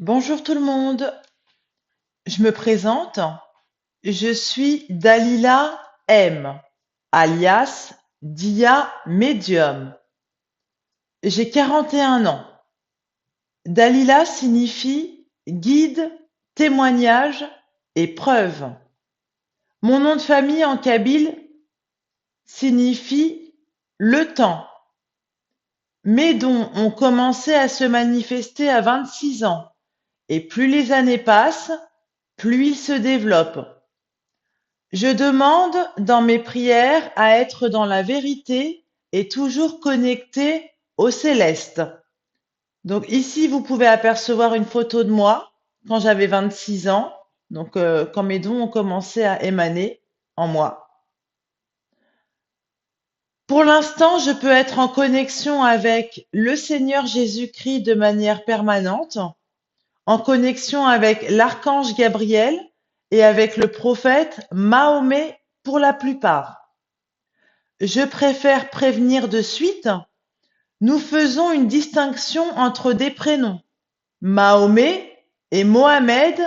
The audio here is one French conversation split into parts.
Bonjour tout le monde, je me présente, je suis Dalila M, alias Dia Medium. J'ai 41 ans. Dalila signifie guide, témoignage et preuve. Mon nom de famille en kabyle signifie le temps. Mes dons ont commencé à se manifester à 26 ans et plus les années passent, plus ils se développent. Je demande dans mes prières à être dans la vérité et toujours connecté au céleste. Donc ici, vous pouvez apercevoir une photo de moi quand j'avais 26 ans, donc quand mes dons ont commencé à émaner en moi. Pour l'instant, je peux être en connexion avec le Seigneur Jésus-Christ de manière permanente, en connexion avec l'archange Gabriel et avec le prophète Mahomet pour la plupart. Je préfère prévenir de suite, nous faisons une distinction entre des prénoms, Mahomet et Mohamed,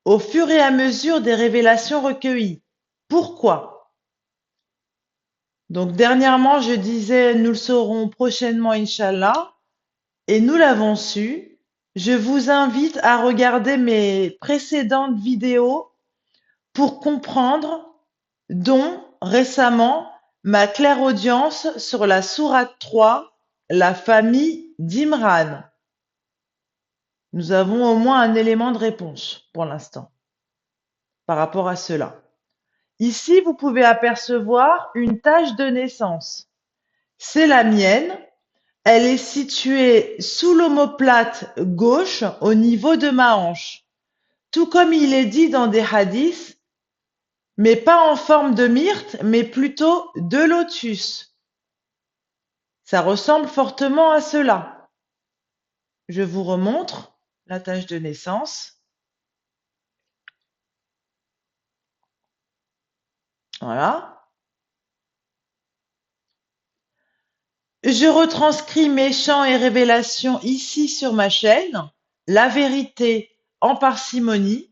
au fur et à mesure des révélations recueillies. Pourquoi? Donc dernièrement, je disais, nous le saurons prochainement, Inch'Allah, et nous l'avons su. Je vous invite à regarder mes précédentes vidéos pour comprendre, dont récemment ma clairaudience sur la sourate 3, la famille d'Imran. Nous avons au moins un élément de réponse pour l'instant par rapport à cela. Ici, vous pouvez apercevoir une tache de naissance. C'est la mienne. Elle est située sous l'omoplate gauche au niveau de ma hanche. Tout comme il est dit dans des hadiths, mais pas en forme de myrte, mais plutôt de lotus. Ça ressemble fortement à cela. Je vous remontre la tache de naissance. Voilà. Je retranscris mes chants et révélations ici sur ma chaîne, La Vérité en parcimonie.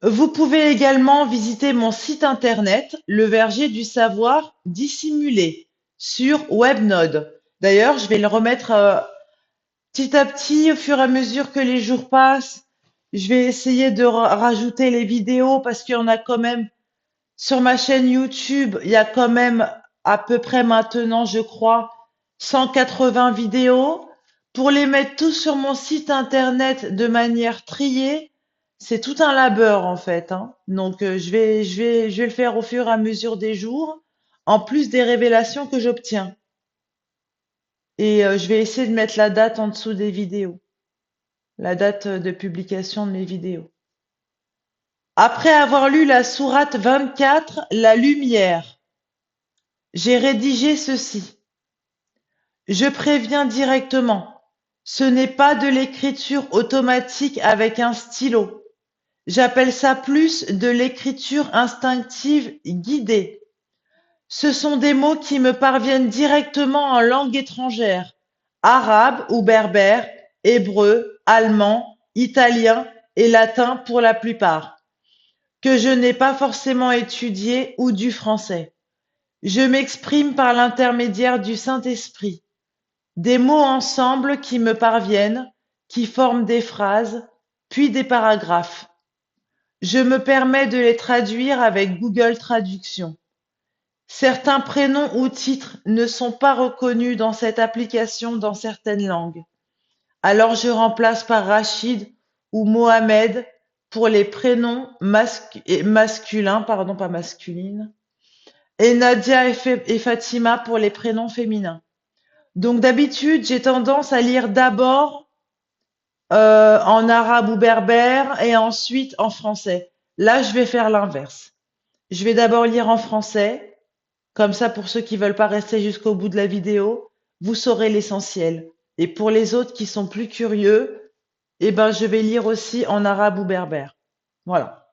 Vous pouvez également visiter mon site internet, Le Verger du Savoir dissimulé, sur Webnode. D'ailleurs, je vais le remettre petit à petit, au fur et à mesure que les jours passent. Je vais essayer de rajouter les vidéos parce qu'il y en a quand même sur ma chaîne YouTube. Il y a quand même à peu près maintenant, je crois, 180 vidéos. Pour les mettre tous sur mon site internet de manière triée, c'est tout un labeur en fait, hein. Donc je vais le faire au fur et à mesure des jours, en plus des révélations que j'obtiens. Et je vais essayer de mettre la date en dessous des vidéos, la date de publication de mes vidéos. Après avoir lu la sourate 24, la lumière, j'ai rédigé ceci. Je préviens directement, ce n'est pas de l'écriture automatique avec un stylo. J'appelle ça plus de l'écriture instinctive guidée. Ce sont des mots qui me parviennent directement en langue étrangère, arabe ou berbère, hébreu, allemand, italien et latin pour la plupart, que je n'ai pas forcément étudié, ou du français. Je m'exprime par l'intermédiaire du Saint-Esprit. Des mots ensemble qui me parviennent, qui forment des phrases, puis des paragraphes. Je me permets de les traduire avec Google Traduction. Certains prénoms ou titres ne sont pas reconnus dans cette application dans certaines langues. Alors je remplace par Rachid ou Mohamed pour les prénoms masculins, pardon, pas masculines, et Nadia et Fatima pour les prénoms féminins. Donc d'habitude, j'ai tendance à lire d'abord en arabe ou berbère et ensuite en français. Là, je vais faire l'inverse. Je vais d'abord lire en français, comme ça pour ceux qui veulent pas rester jusqu'au bout de la vidéo, vous saurez l'essentiel. Et pour les autres qui sont plus curieux, eh ben je vais lire aussi en arabe ou berbère. Voilà.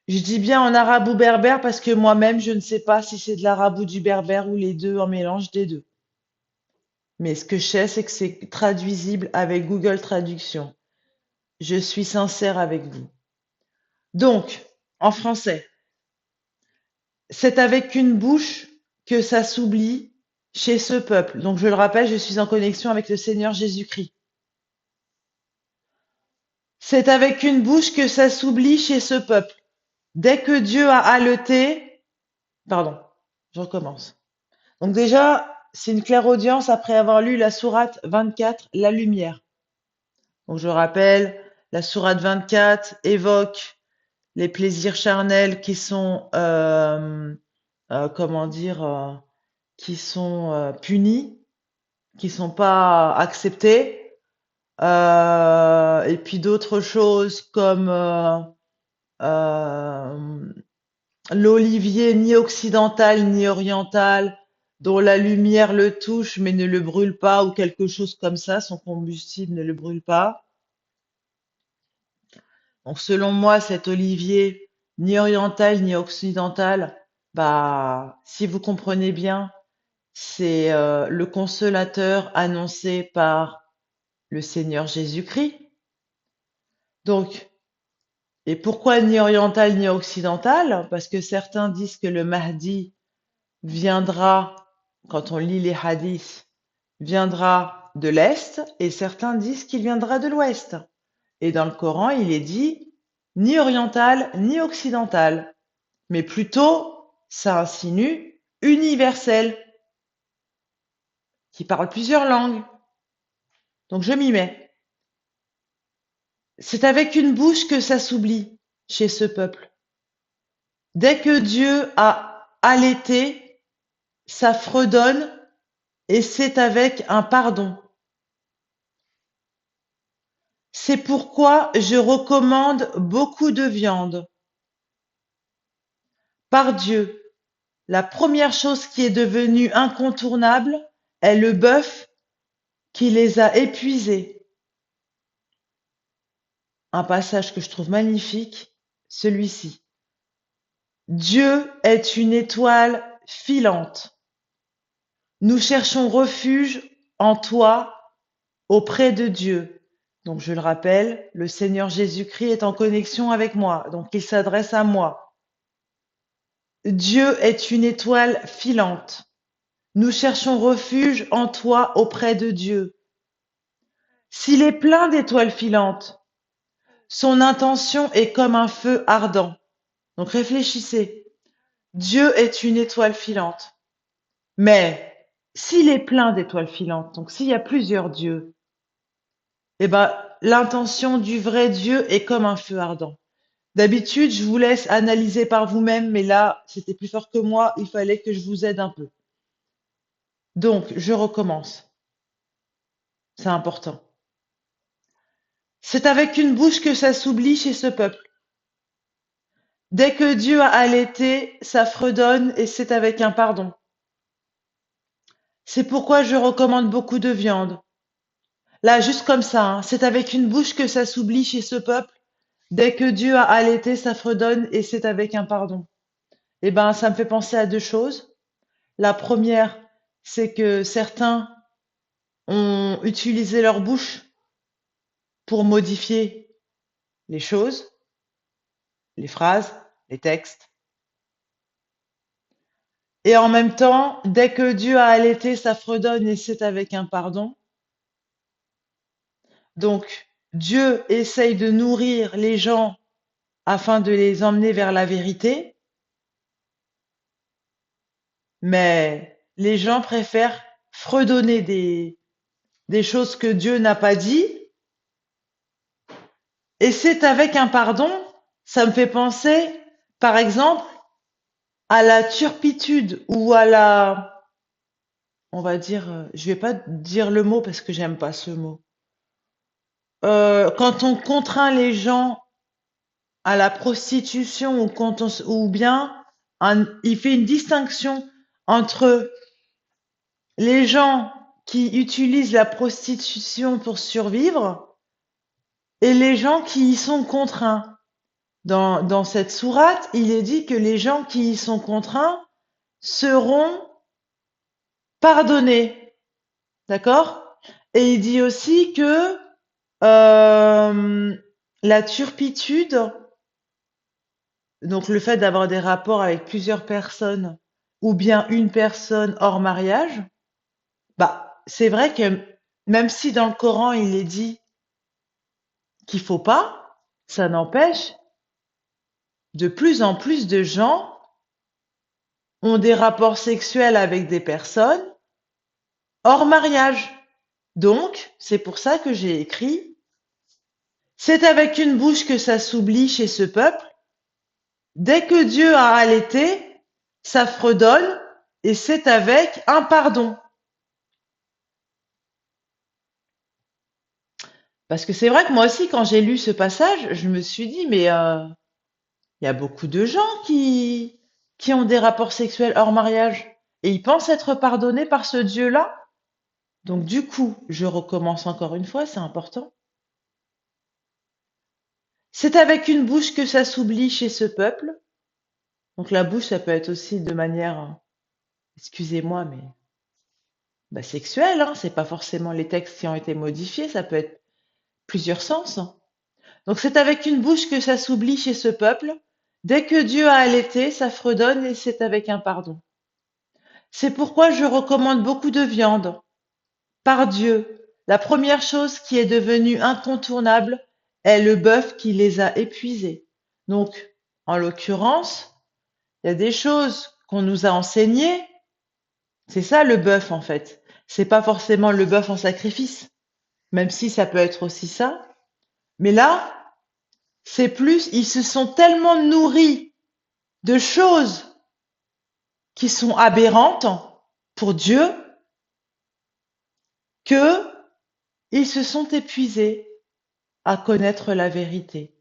Je dis bien en arabe ou berbère parce que moi-même je ne sais pas si c'est de l'arabe ou du berbère ou les deux en mélange des deux. Mais ce que je sais, c'est que c'est traduisible avec Google Traduction. je suis sincère avec vous. Donc, en français, c'est avec une bouche que ça s'oublie chez ce peuple. Donc, je le rappelle, je suis en connexion avec le Seigneur Jésus-Christ. C'est avec une bouche que ça s'oublie chez ce peuple. Dès que Dieu a haleté, pardon, je recommence. Donc déjà, c'est une claire audience après avoir lu la sourate 24, la lumière. Donc je rappelle, la sourate 24 évoque les plaisirs charnels qui sont, comment dire, qui sont punis, qui sont pas acceptés, et puis d'autres choses comme euh, l'olivier ni occidental ni oriental, dont la lumière le touche mais ne le brûle pas, ou quelque chose comme ça, son combustible ne le brûle pas. Donc selon moi, cet olivier, ni oriental ni occidental, bah, si vous comprenez bien, c'est le consolateur annoncé par le Seigneur Jésus-Christ. Donc, et pourquoi ni oriental ni occidental? Parce que certains disent que le Mahdi viendra, quand on lit les hadiths, viendra de l'Est, et certains disent qu'il viendra de l'Ouest. Et dans le Coran, il est dit ni oriental ni occidental, mais plutôt, ça insinue, universel, qui parle plusieurs langues. Donc je m'y mets. C'est avec une bouche que ça s'oublie chez ce peuple. Dès que Dieu a allaité, ça fredonne, et c'est avec un pardon. C'est pourquoi je recommande beaucoup de viande. Par Dieu, la première chose qui est devenue incontournable est le bœuf qui les a épuisés. Un passage que je trouve magnifique, celui-ci. Dieu est une étoile filante. Nous cherchons refuge en toi, auprès de Dieu. Donc je le rappelle, le Seigneur Jésus-Christ est en connexion avec moi, donc il s'adresse à moi. Dieu est une étoile filante. Nous cherchons refuge en toi auprès de Dieu. S'il est plein d'étoiles filantes, son intention est comme un feu ardent. Donc réfléchissez. Dieu est une étoile filante. Mais s'il est plein d'étoiles filantes, donc s'il y a plusieurs dieux, eh ben, l'intention du vrai Dieu est comme un feu ardent. D'habitude, je vous laisse analyser par vous-même, mais là, c'était plus fort que moi, il fallait que je vous aide un peu. Donc, je recommence. C'est important. C'est avec une bouche que ça s'oublie chez ce peuple. Dès que Dieu a allaité, ça fredonne, et c'est avec un pardon. C'est pourquoi je recommande beaucoup de viande. Là, juste comme ça, hein, c'est avec une bouche que ça s'oublie chez ce peuple. Dès que Dieu a allaité, ça fredonne, et c'est avec un pardon. Eh ben, ça me fait penser à deux choses. La première, c'est que certains ont utilisé leur bouche pour modifier les choses, les phrases, les textes. Et en même temps, dès que Dieu a allaité, ça fredonne, et c'est avec un pardon. Donc, Dieu essaye de nourrir les gens afin de les emmener vers la vérité, mais les gens préfèrent fredonner des choses que Dieu n'a pas dit, et c'est avec un pardon. Ça me fait penser, par exemple, à la turpitude ou à la, on va dire, je vais pas dire le mot parce que j'aime pas ce mot. Quand on contraint les gens à la prostitution, ou quand ou bien il fait une distinction entre les gens qui utilisent la prostitution pour survivre et les gens qui y sont contraints. Dans cette sourate, il est dit que les gens qui y sont contraints seront pardonnés. D'accord? Et il dit aussi que La turpitude, donc le fait d'avoir des rapports avec plusieurs personnes ou bien une personne hors mariage, bah, c'est vrai que même si dans le Coran il est dit qu'il faut pas, ça n'empêche, de plus en plus de gens ont des rapports sexuels avec des personnes hors mariage. Donc, c'est pour ça que j'ai écrit, c'est avec une bouche que ça s'oublie chez ce peuple. Dès que Dieu a allaité, ça fredonne et c'est avec un pardon. Parce que c'est vrai que moi aussi, quand j'ai lu ce passage, je me suis dit, mais il y a beaucoup de gens qui ont des rapports sexuels hors mariage et ils pensent être pardonnés par ce Dieu-là. Donc du coup, je recommence encore une fois, c'est important. C'est avec une bouche que ça s'oublie chez ce peuple. Donc la bouche, ça peut être aussi de manière, excusez-moi, mais bah, sexuelle, hein, c'est pas forcément les textes qui ont été modifiés, ça peut être plusieurs sens, hein. Donc c'est avec une bouche que ça s'oublie chez ce peuple. Dès que Dieu a allaité, ça fredonne et c'est avec un pardon. C'est pourquoi je recommande beaucoup de viande. Par Dieu, la première chose qui est devenue incontournable est le bœuf qui les a épuisés. Donc, en l'occurrence, il y a des choses qu'on nous a enseignées. C'est ça le bœuf en fait. C'est pas forcément le bœuf en sacrifice, même si ça peut être aussi ça. Mais là, c'est plus, ils se sont tellement nourris de choses qui sont aberrantes pour Dieu que ils se sont épuisés à connaître la vérité.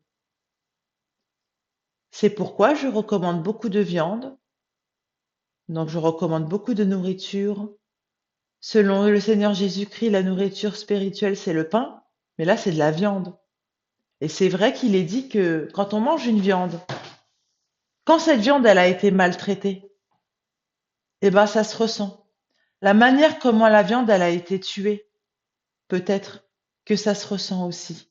C'est pourquoi je recommande beaucoup de viande, donc je recommande beaucoup de nourriture. Selon le Seigneur Jésus-Christ, la nourriture spirituelle, c'est le pain, mais là, c'est de la viande. Et c'est vrai qu'il est dit que quand on mange une viande, quand cette viande, elle a été maltraitée, eh ben, ça se ressent. La manière comment la viande, elle a été tuée, peut-être que ça se ressent aussi.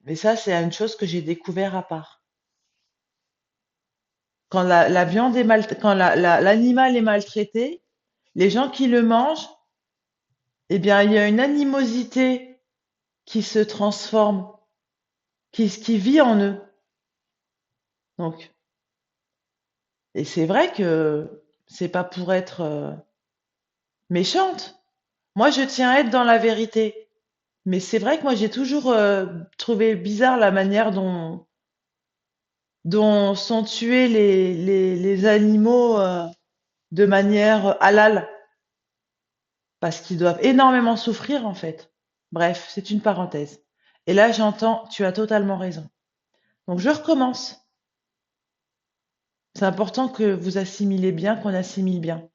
Mais ça, c'est une chose que j'ai découvert à part. Quand la viande est quand l'animal est maltraité, les gens qui le mangent, eh bien, il y a une animosité qui se transforme, qui vit en eux. Donc, et c'est vrai que c'est pas pour être méchante. Moi, je tiens à être dans la vérité. Mais c'est vrai que moi, j'ai toujours trouvé bizarre la manière dont sont tués les animaux de manière halal, parce qu'ils doivent énormément souffrir, en fait. Bref, c'est une parenthèse. Et là, j'entends, tu as totalement raison. Donc, je recommence. C'est important que vous assimilez bien, qu'on assimile bien.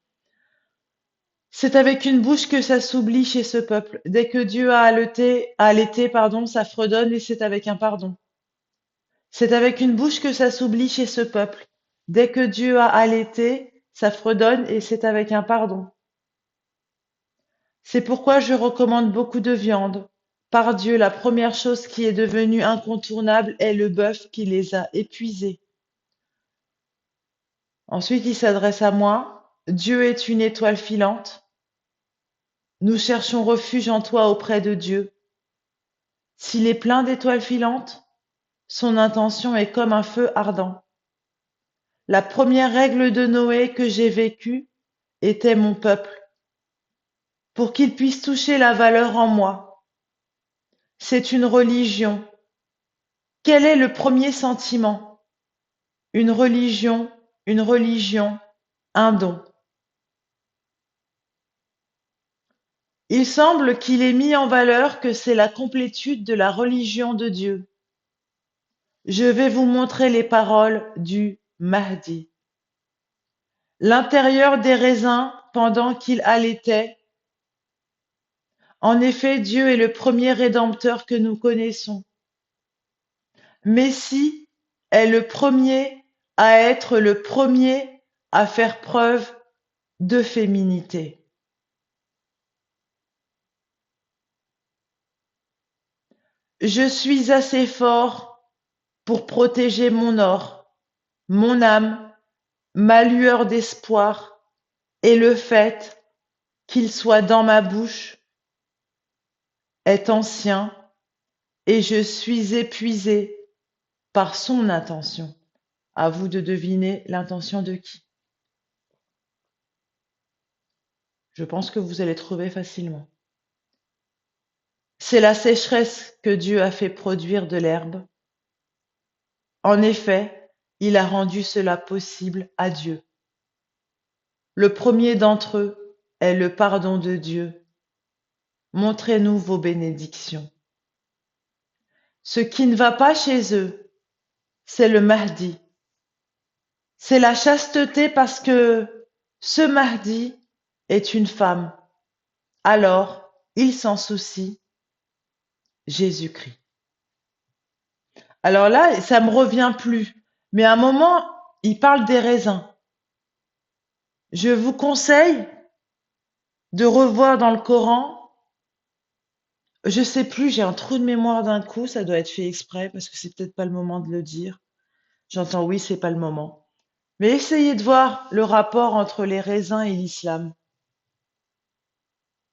C'est avec une bouche que ça s'oublie chez ce peuple. Dès que Dieu a allaité, pardon, ça fredonne et c'est avec un pardon. C'est avec une bouche que ça s'oublie chez ce peuple. Dès que Dieu a allaité, ça fredonne et c'est avec un pardon. C'est pourquoi je recommande beaucoup de viande. Par Dieu, la première chose qui est devenue incontournable est le bœuf qui les a épuisés. Ensuite, il s'adresse à moi. Dieu est une étoile filante. Nous cherchons refuge en toi auprès de Dieu. S'il est plein d'étoiles filantes, son intention est comme un feu ardent. La première règle de Noé que j'ai vécue était mon peuple, pour qu'il puisse toucher la valeur en moi. C'est une religion. Quel est le premier sentiment? Une religion, un don. Il semble qu'il ait mis en valeur que c'est la complétude de la religion de Dieu. Je vais vous montrer les paroles du Mahdi. L'intérieur des raisins pendant qu'il allaitait. En effet, Dieu est le premier Rédempteur que nous connaissons. Messie est le premier à être le premier à faire preuve de féminité. Je suis assez fort pour protéger mon or, mon âme, ma lueur d'espoir et le fait qu'il soit dans ma bouche est ancien et je suis épuisé par son intention. À vous de deviner l'intention de qui. Je pense que vous allez trouver facilement. C'est la sécheresse que Dieu a fait produire de l'herbe. En effet, il a rendu cela possible à Dieu. Le premier d'entre eux est le pardon de Dieu. Montrez-nous vos bénédictions. Ce qui ne va pas chez eux, c'est le Mahdi. C'est la chasteté parce que ce Mahdi est une femme. Alors, il s'en soucie, Jésus-Christ. Alors là, ça me revient plus. Mais à un moment, il parle des raisins. Je vous conseille de revoir dans le Coran. Je sais plus, j'ai un trou de mémoire d'un coup, ça doit être fait exprès parce que c'est peut-être pas le moment de le dire. J'entends oui, c'est pas le moment. Mais essayez de voir le rapport entre les raisins et l'islam.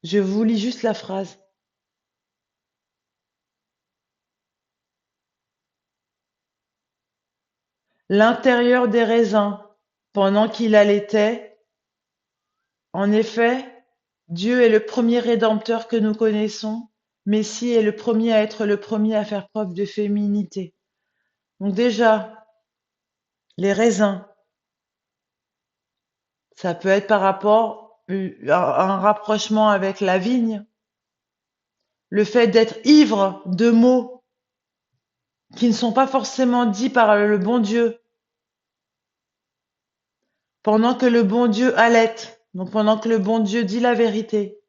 Je vous lis juste la phrase. L'intérieur des raisins, pendant qu'il allaitait, en effet, Dieu est le premier rédempteur que nous connaissons. Messie est le premier à être le premier à faire preuve de féminité. Donc déjà, les raisins, ça peut être par rapport à un rapprochement avec la vigne, le fait d'être ivre de mots qui ne sont pas forcément dits par le bon Dieu, pendant que le bon Dieu allaite, donc pendant que le bon Dieu dit la vérité.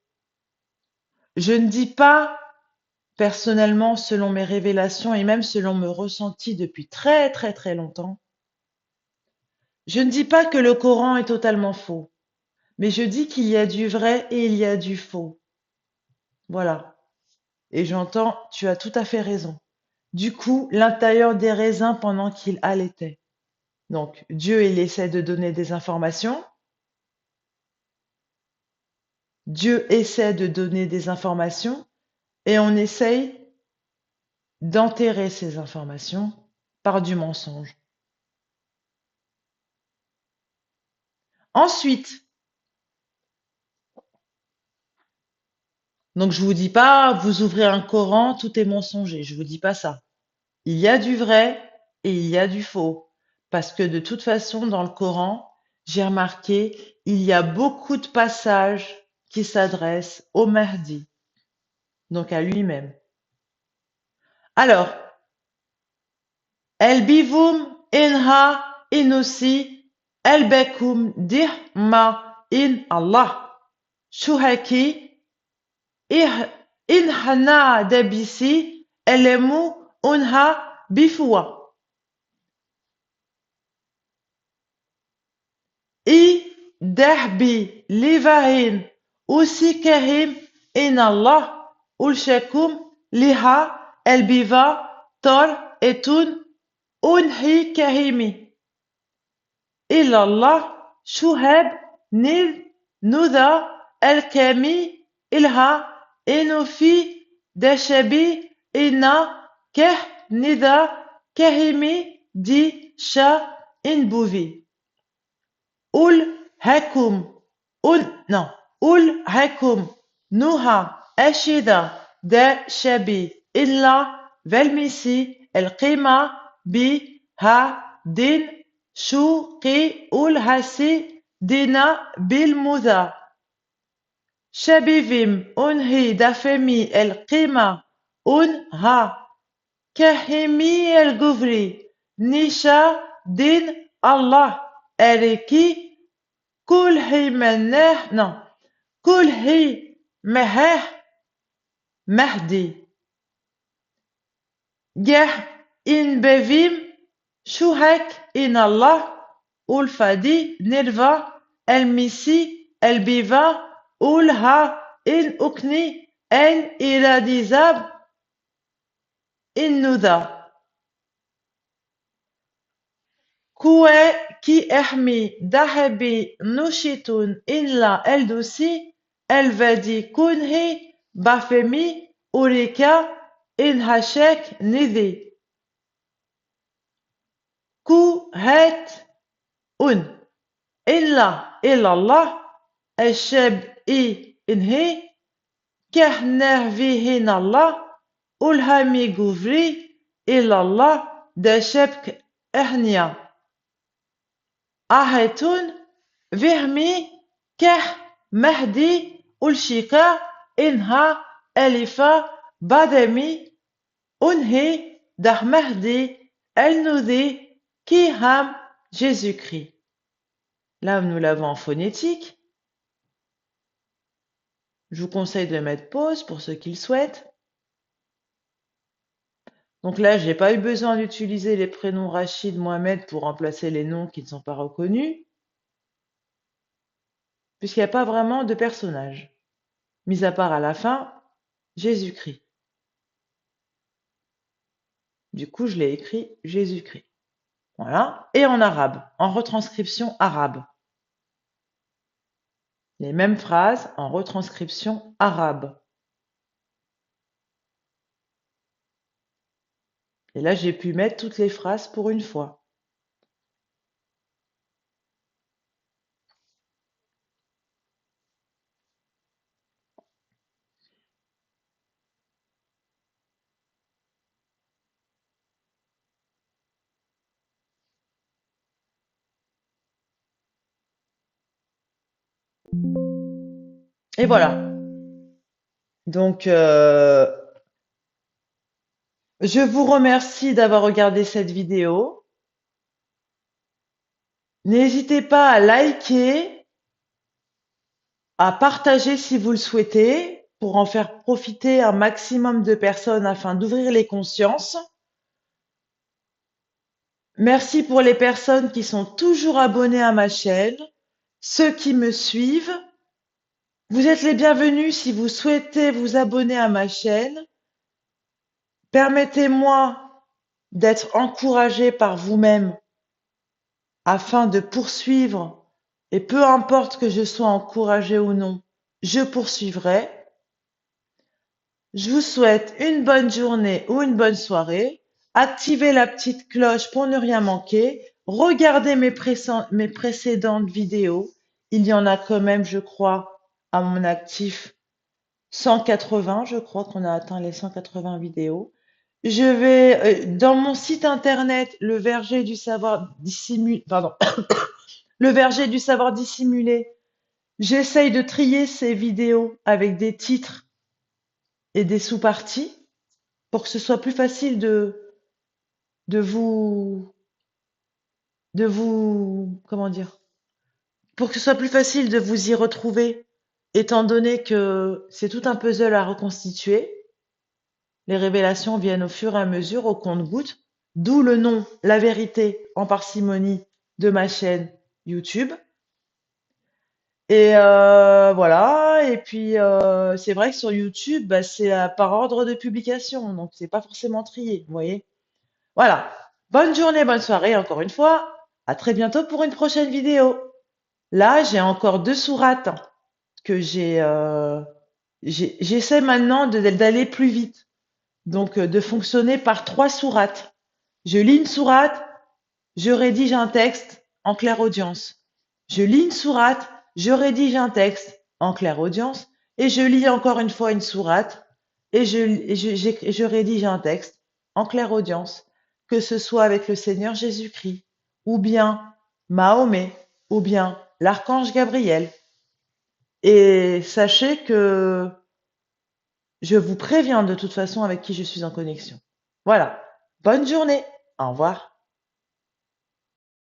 Je ne dis pas, personnellement, selon mes révélations et même selon mes ressentis depuis très très très longtemps, je ne dis pas que le Coran est totalement faux, mais je dis qu'il y a du vrai et il y a du faux. Voilà. Et j'entends, tu as tout à fait raison. Du coup, l'intérieur des raisins pendant qu'il allaitait. Donc, Dieu, il essaie de donner des informations. Dieu essaie de donner des informations et on essaye d'enterrer ces informations par du mensonge. Ensuite, donc je vous dis pas, vous ouvrez un Coran, tout est mensonger. Je vous dis pas ça. Il y a du vrai et il y a du faux. Parce que de toute façon, dans le Coran, j'ai remarqué, il y a beaucoup de passages qui s'adressent au Mahdi, donc à lui-même. Alors, El bivum inha inusi el bekum dih ma in Allah. Shuhaki ih inhana debisi elemu unha bifua. I dahbi livahin usikahim in Allah ulshakum liha elbiva tor etun unhi kahimi illallah shuhab nil nuda elkami ilha inufi dashabi ina keh nida kahimi di sha inbuvi. Ul hakum non ul hakum nuha ashida da shabi illa velmisi el qima bi ha din shu qi ul hasi dina bil muda shabivim unhi dafemi el qima un ha kahimi el guvri nisha din Allah eriki كل مناه كل مهاه مهدي جه إن بفيم شوهك إن الله الفدي نرفا الميسي البيفا أولها إن أكني إن إرادي زاب الندى كوى كي احمي ذهبي نشط إلا الدوسي الفادي كونه بافمي أوريكا إن هاشاك نذي كو هات أن إلا الله الشاب إنهي كهنه فيهن الله ألهمي جوفري إلا الله دا شبك إهنيا أهيتون فهمي كه مهدي ألشيكا إنها ألفا بدمي أنهي ده مهدي النذي qui ham Jésus-Christ. Là, nous l'avons en phonétique. Je vous conseille de mettre pause pour ceux qui le souhaitent. Donc là, j'ai pas eu besoin d'utiliser les prénoms Rachid, Mohamed pour remplacer les noms qui ne sont pas reconnus, puisqu'il n'y a pas vraiment de personnage, mis à part à la fin, Jésus-Christ. Du coup, je l'ai écrit Jésus-Christ. Voilà. Et en arabe, en retranscription arabe. Les mêmes phrases en retranscription arabe. Et là, j'ai pu mettre toutes les phrases pour une fois. Et voilà. Donc, je vous remercie d'avoir regardé cette vidéo. N'hésitez pas à liker, à partager si vous le souhaitez, pour en faire profiter un maximum de personnes afin d'ouvrir les consciences. Merci pour les personnes qui sont toujours abonnées à ma chaîne, ceux qui me suivent. Vous êtes les bienvenus si vous souhaitez vous abonner à ma chaîne. Permettez-moi d'être encouragé par vous-même afin de poursuivre, et peu importe que je sois encouragé ou non, je poursuivrai. Je vous souhaite une bonne journée ou une bonne soirée. Activez la petite cloche pour ne rien manquer. Regardez mes précédentes vidéos. Il y en a quand même, je crois, à mon actif 180. Je crois qu'on a atteint les 180 vidéos. Je vais dans mon site internet, le verger du savoir dissimulé, pardon, le verger du savoir dissimulé. J'essaye de trier ces vidéos avec des titres et des sous-parties pour que ce soit plus facile de vous, comment dire, pour que ce soit plus facile de vous y retrouver, étant donné que c'est tout un puzzle à reconstituer. Les révélations viennent au fur et à mesure, au compte-gouttes, d'où le nom La Vérité en parcimonie de ma chaîne YouTube. Et voilà. Et puis c'est vrai que sur YouTube, bah, c'est par ordre de publication, donc c'est pas forcément trié, vous voyez. Voilà. Bonne journée, bonne soirée, encore une fois. À très bientôt pour une prochaine vidéo. Là, j'ai encore 2 sourates que j'essaie maintenant d'aller plus vite. Donc, de fonctionner par 3 sourates. Je lis une sourate, je rédige un texte en claire audience. Je lis une sourate, je rédige un texte en claire audience. Et je lis encore une fois une sourate et je rédige un texte en claire audience. Que ce soit avec le Seigneur Jésus-Christ, ou bien Mahomet, ou bien l'archange Gabriel. Et sachez que je vous préviens de toute façon avec qui je suis en connexion. Voilà. Bonne journée. Au revoir.